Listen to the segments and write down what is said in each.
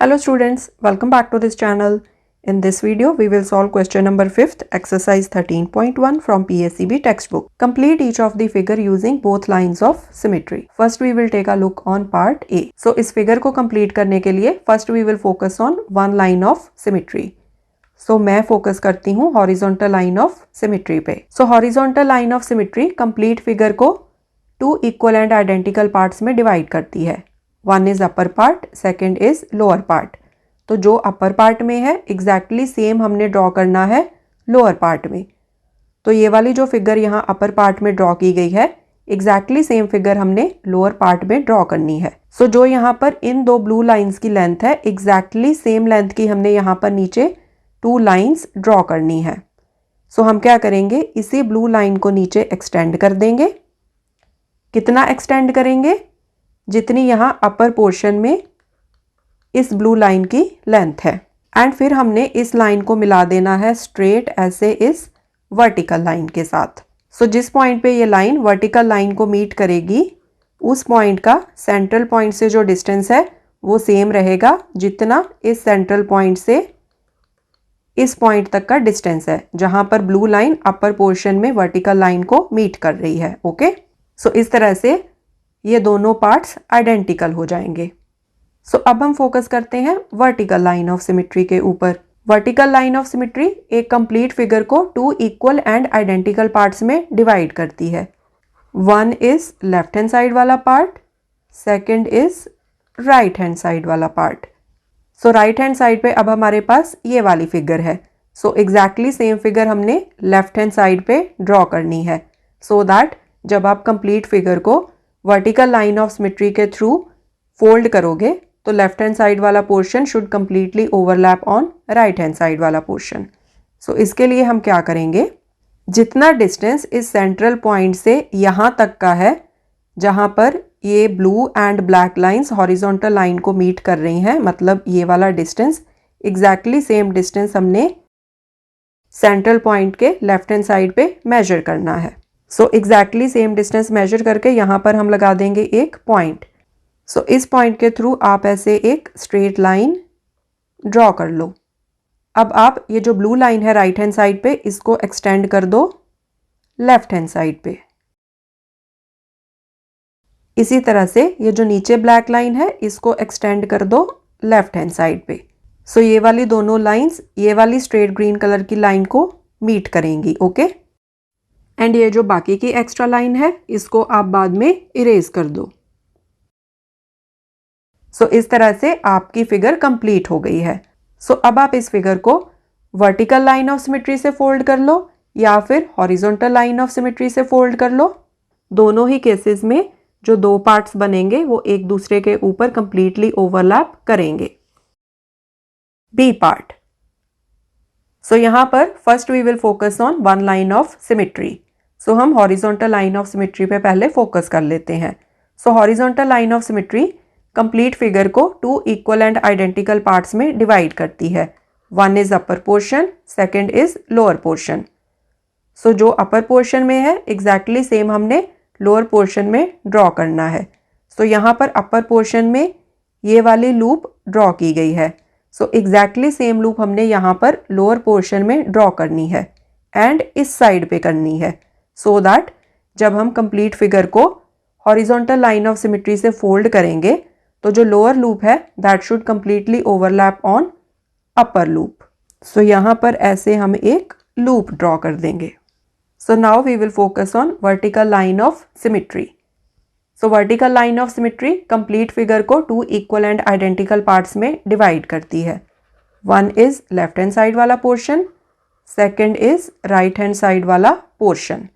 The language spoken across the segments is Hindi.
Hello students, welcome back to this channel. In this video, we will solve question number 5th, exercise 13.1 from PSEB textbook. Complete each of the figure using both lines of symmetry. First, we will take a look on part A. So, इस figure को complete करने के लिए first we will focus on one line of symmetry. So, मैं focus करती हूँ horizontal line of symmetry पे. So, horizontal line of symmetry complete figure को two equal and identical parts में divide करती है. One is upper part, second is lower part. तो जो अपर पार्ट में है एग्जैक्टली सेम हमने ड्रॉ करना है लोअर पार्ट में. तो ये वाली जो फिगर यहाँ अपर पार्ट में ड्रॉ की गई है एग्जैक्टली सेम फिगर हमने लोअर पार्ट में ड्रॉ करनी है. सो जो यहाँ पर इन दो ब्लू लाइंस की लेंथ है एग्जैक्टली सेम लेंथ की हमने यहाँ पर नीचे टू लाइंस ड्रॉ करनी है. सो हम क्या करेंगे, इसी ब्लू लाइन को नीचे एक्सटेंड कर देंगे. कितना एक्सटेंड करेंगे, जितनी यहाँ अपर पोर्शन में इस ब्लू लाइन की लेंथ है. एंड फिर हमने इस लाइन को मिला देना है स्ट्रेट ऐसे इस वर्टिकल लाइन के साथ. सो जिस पॉइंट पे ये लाइन वर्टिकल लाइन को मीट करेगी उस पॉइंट का सेंट्रल पॉइंट से जो डिस्टेंस है वो सेम रहेगा जितना इस सेंट्रल पॉइंट से इस पॉइंट तक का डिस्टेंस है जहां पर ब्लू लाइन अपर पोर्शन में वर्टिकल लाइन को मीट कर रही है. ओके, सो इस तरह से ये दोनों पार्ट्स आइडेंटिकल हो जाएंगे. सो अब हम फोकस करते हैं वर्टिकल लाइन ऑफ सिमेट्री के ऊपर. वर्टिकल लाइन ऑफ सिमेट्री एक कंप्लीट फिगर को two equal and identical parts में डिवाइड करती है. One is left hand side वाला part, second is right hand side वाला part. So right hand side पे अब हमारे पास ये वाली फिगर है. सो एग्जैक्टली सेम फिगर हमने लेफ्ट हैंड साइड पे ड्रॉ करनी है सो दैट जब आप कंप्लीट फिगर को वर्टिकल लाइन ऑफ सिमेट्री के थ्रू फोल्ड करोगे तो लेफ्ट हैंड साइड वाला portion should completely overlap on right hand side वाला पोर्शन. सो इसके लिए हम क्या करेंगे, जितना डिस्टेंस इस सेंट्रल पॉइंट से यहाँ तक का है जहाँ पर ये blue and black lines horizontal line को मीट कर रही हैं, मतलब ये वाला डिस्टेंस एग्जैक्टली सेम डिस्टेंस हमने सेंट्रल पॉइंट के लेफ्ट हैंड साइड पे मेजर करना है. So exactly same distance measure करके यहाँ पर हम लगा देंगे एक पॉइंट. सो इस पॉइंट के थ्रू आप ऐसे एक स्ट्रेट लाइन ड्रॉ कर लो. अब आप ये जो ब्लू लाइन है राइट हैंड साइड पे इसको एक्सटेंड कर दो लेफ्ट हैंड साइड पे. इसी तरह से ये जो नीचे ब्लैक लाइन है इसको एक्सटेंड कर दो लेफ्ट हैंड साइड पे. सो ये वाली दोनों लाइंस ये वाली स्ट्रेट ग्रीन कलर की लाइन को मीट करेंगी. ओके, एंड ये जो बाकी की एक्स्ट्रा लाइन है इसको आप बाद में इरेज कर दो. सो इस तरह से आपकी फिगर कंप्लीट हो गई है. सो अब आप इस फिगर को वर्टिकल लाइन ऑफ सिमेट्री से फोल्ड कर लो या फिर हॉरिजॉन्टल लाइन ऑफ सिमेट्री से फोल्ड कर लो. दोनों ही केसेस में जो दो पार्ट्स बनेंगे वो एक दूसरे के ऊपर कंप्लीटली ओवरलैप करेंगे. B part. सो यहाँ पर first we will focus on one line of symmetry. So हम हॉरिजॉन्टल लाइन ऑफ सिमेट्री पे पहले फोकस कर लेते हैं. So horizontal line of symmetry complete figure को two equal and identical parts में डिवाइड करती है. One is upper portion, second is lower portion. So जो अपर पोर्शन में है एग्जैक्टली सेम हमने लोअर पोर्शन में ड्रॉ करना है. सो यहाँ पर अपर पोर्शन में ये वाली लूप ड्रॉ की गई है. सो एग्जैक्टली सेम लूप हमने यहाँ पर लोअर पोर्शन में ड्रॉ करनी है एंड इस साइड पे करनी है सो दैट जब हम कंप्लीट फिगर को हॉरिजॉन्टल लाइन ऑफ सिमेट्री से फोल्ड करेंगे तो जो लोअर लूप है that should completely overlap on upper loop. So यहाँ पर ऐसे हम एक लूप ड्रॉ कर देंगे. So now we will focus on vertical line of symmetry. So vertical line of symmetry complete figure को two equal and identical parts में डिवाइड करती है. One is left hand side वाला portion, second is right hand side वाला पोर्शन.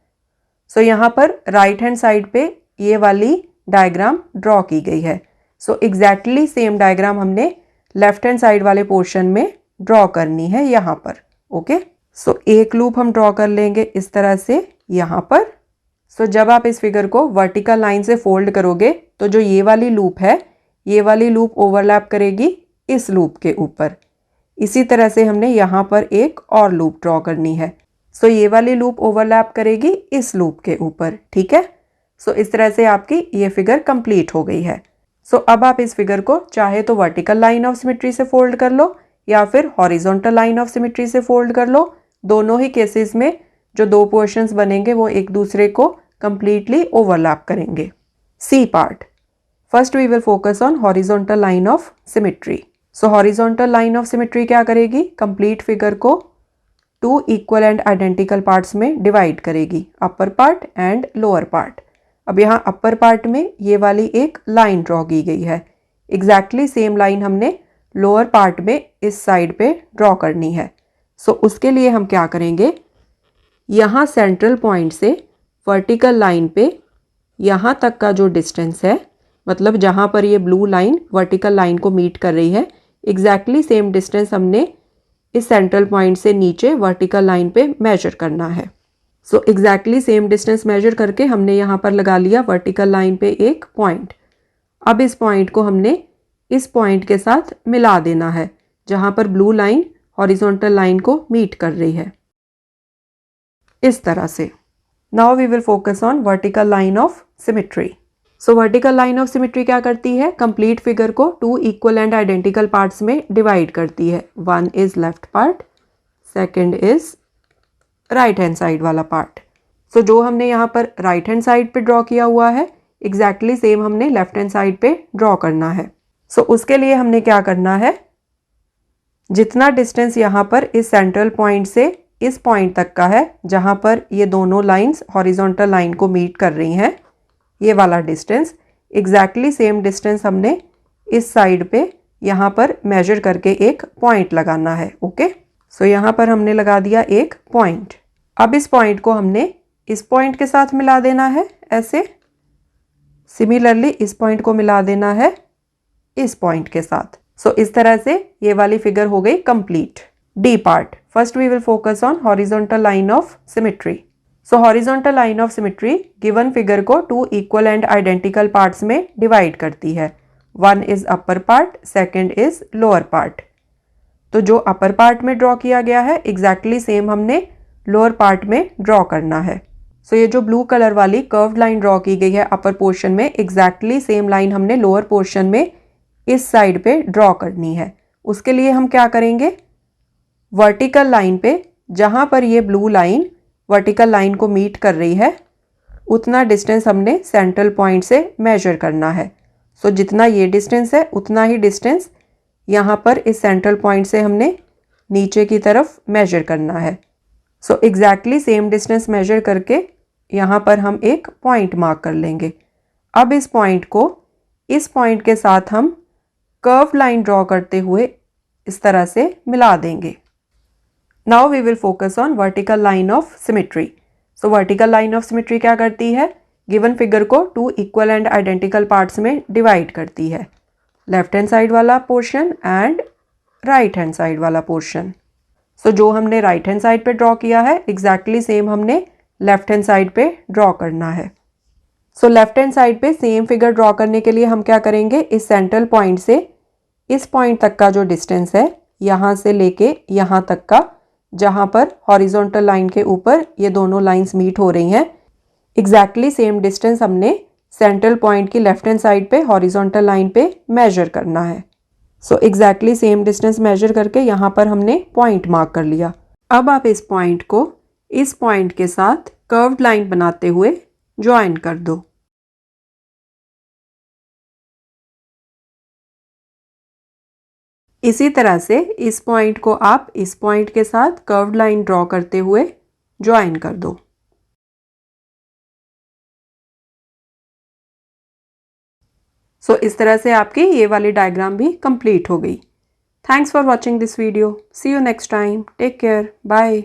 सो यहाँ पर राइट हैंड साइड पे ये वाली डायग्राम ड्रॉ की गई है. सो एग्जैक्टली सेम डायग्राम हमने लेफ्ट हैंड साइड वाले पोर्शन में ड्रॉ करनी है यहाँ पर. ओके, सो एक लूप हम ड्रॉ कर लेंगे इस तरह से यहाँ पर. सो जब आप इस फिगर को वर्टिकल लाइन से फोल्ड करोगे तो जो ये वाली लूप है ये वाली लूप ओवरलैप करेगी इस लूप के ऊपर. इसी तरह से हमने यहाँ पर एक और लूप ड्रॉ करनी है. सो ये वाली लूप ओवरलैप करेगी इस लूप के ऊपर. ठीक है, सो इस तरह से आपकी ये फिगर कंप्लीट हो गई है. सो अब आप इस फिगर को चाहे तो वर्टिकल लाइन ऑफ सिमेट्री से फोल्ड कर लो या फिर हॉरिजॉन्टल लाइन ऑफ सिमेट्री से फोल्ड कर लो। दोनों ही केसेस में जो दो पोर्शंस बनेंगे वो एक दूसरे को कंप्लीटली ओवरलैप करेंगे। C part, first we will focus on horizontal line of symmetry. So horizontal line of symmetry क्या करेगी, कंप्लीट फिगर को two equal and identical parts में डिवाइड करेगी, upper part and lower part. अब यहाँ अपर पार्ट में ये वाली एक लाइन ड्रॉ की गई है, एग्जैक्टली सेम लाइन हमने लोअर पार्ट में इस साइड पे ड्रॉ करनी है। सो उसके लिए हम क्या करेंगे, यहाँ सेंट्रल पॉइंट से वर्टिकल लाइन पे यहाँ तक का जो डिस्टेंस है, मतलब जहाँ पर ये ब्लू लाइन वर्टिकल लाइन को मीट कर रही है, एग्जैक्टली सेम डिस्टेंस हमने इस सेंट्रल पॉइंट से नीचे वर्टिकल लाइन पे मेजर करना है। So exactly same distance measure करके हमने यहाँ पर लगा लिया वर्टिकल लाइन पे एक पॉइंट। अब इस पॉइंट को हमने इस पॉइंट के साथ मिला देना है जहाँ पर ब्लू लाइन हॉरिजॉन्टल लाइन को मीट कर रही है, इस तरह से। Now we will focus on vertical line of symmetry. So vertical line of symmetry क्या करती है, कंप्लीट फिगर को two equal and identical parts में डिवाइड करती है। One is left part, second is right hand side वाला पार्ट। सो जो हमने यहाँ पर राइट हैंड साइड पे ड्रॉ किया हुआ है, एग्जैक्टली सेम हमने लेफ्ट हैंड साइड पे ड्रॉ करना है। सो उसके लिए हमने क्या करना है, जितना डिस्टेंस यहाँ पर इस सेंट्रल पॉइंट से इस पॉइंट तक का है जहाँ पर ये दोनों लाइंस हॉरिजॉन्टल लाइन को मीट कर रही हैं, ये वाला डिस्टेंस, एग्जैक्टली सेम डिस्टेंस हमने इस साइड पे यहाँ पर मेजर करके एक पॉइंट लगाना है। ओके, सो यहाँ पर हमने लगा दिया एक पॉइंट। अब इस पॉइंट को हमने इस पॉइंट के साथ मिला देना है ऐसे, सिमिलरली इस पॉइंट को मिला देना है इस पॉइंट के साथ। सो इस तरह से ये वाली फिगर हो गई complete. D part, first we will focus on horizontal line of symmetry. So horizontal line of symmetry given figure को two equal and identical parts में डिवाइड करती है। One is upper part, second is lower part. तो जो अपर पार्ट में ड्रॉ किया गया है एग्जैक्टली सेम हमने लोअर पार्ट में ड्रॉ करना है। सो ये जो ब्लू कलर वाली कर्व्ड लाइन ड्रॉ की गई है अपर पोर्शन में, एग्जैक्टली सेम लाइन हमने लोअर पोर्शन में इस साइड पे ड्रॉ करनी है। उसके लिए हम क्या करेंगे, वर्टिकल लाइन पे जहाँ पर ये ब्लू लाइन वर्टिकल लाइन को मीट कर रही है उतना डिस्टेंस हमने सेंट्रल पॉइंट से मेजर करना है। सो जितना ये डिस्टेंस है उतना ही डिस्टेंस यहाँ पर इस सेंट्रल पॉइंट से हमने नीचे की तरफ मेजर करना है। So exactly same distance measure करके यहाँ पर हम एक पॉइंट मार्क कर लेंगे। अब इस पॉइंट को इस पॉइंट के साथ हम कर्व लाइन ड्रॉ करते हुए इस तरह से मिला देंगे। Now we will focus on vertical line of symmetry. So vertical line of symmetry क्या करती है, गिवन फिगर को two equal and identical parts में डिवाइड करती है, लेफ्ट हैंड साइड वाला portion and right hand side वाला पोर्शन। सो जो हमने राइट हैंड साइड पे ड्रॉ किया है एग्जैक्टली सेम हमने लेफ्ट हैंड साइड पे ड्रॉ करना है। सो लेफ्ट हैंड साइड पे सेम फिगर ड्रॉ करने के लिए हम क्या करेंगे, इस सेंट्रल पॉइंट से इस पॉइंट तक का जो डिस्टेंस है यहाँ से लेके यहाँ तक का, जहाँ पर हॉरिजॉन्टल लाइन के ऊपर ये दोनों लाइंस मीट हो रही हैं, एग्जैक्टली सेम डिस्टेंस हमने सेंट्रल पॉइंट की लेफ्ट हैंड साइड पे हॉरिजॉन्टल लाइन पे मेजर करना है। So exactly same distance measure करके यहाँ पर हमने पॉइंट मार्क कर लिया। अब आप इस पॉइंट को इस पॉइंट के साथ कर्व्ड लाइन बनाते हुए ज्वाइन कर दो। इसी तरह से इस पॉइंट को आप इस पॉइंट के साथ कर्व्ड लाइन ड्रॉ करते हुए ज्वाइन कर दो। सो इस तरह से आपकी ये वाली डायग्राम भी कंप्लीट हो गई। Thanks for watching this video. See you next time. Take care. Bye.